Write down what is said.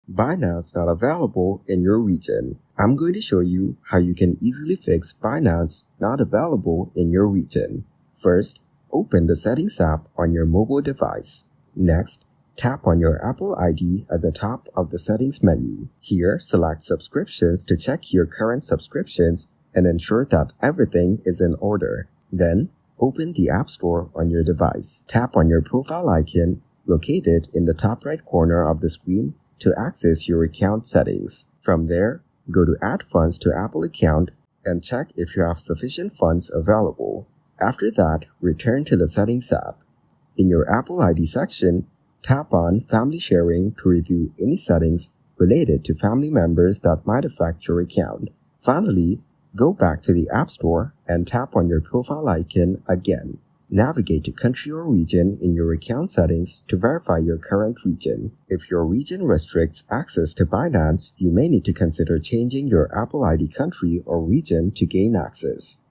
Binance not available in your region. I'm going to show you how you can easily fix Binance not available in your region. First, open the Settings app on your mobile device. Next, tap on your Apple ID at the top of the Settings menu. Here, select Subscriptions to check your current subscriptions and ensure that everything is in order. Then, open the App Store on your device. Tap on your profile icon located in the top right corner of the screen to access your account settings. From there, go to Add Funds to Apple Account and check if you have sufficient funds available. After that, return to the Settings app. In your Apple ID section, tap on Family Sharing to review any settings related to family members that might affect your account. Finally, go back to the App Store and tap on your profile icon again. Navigate to country or region in your account settings to verify your current region. If your region restricts access to Binance, you may need to consider changing your Apple ID country or region to gain access.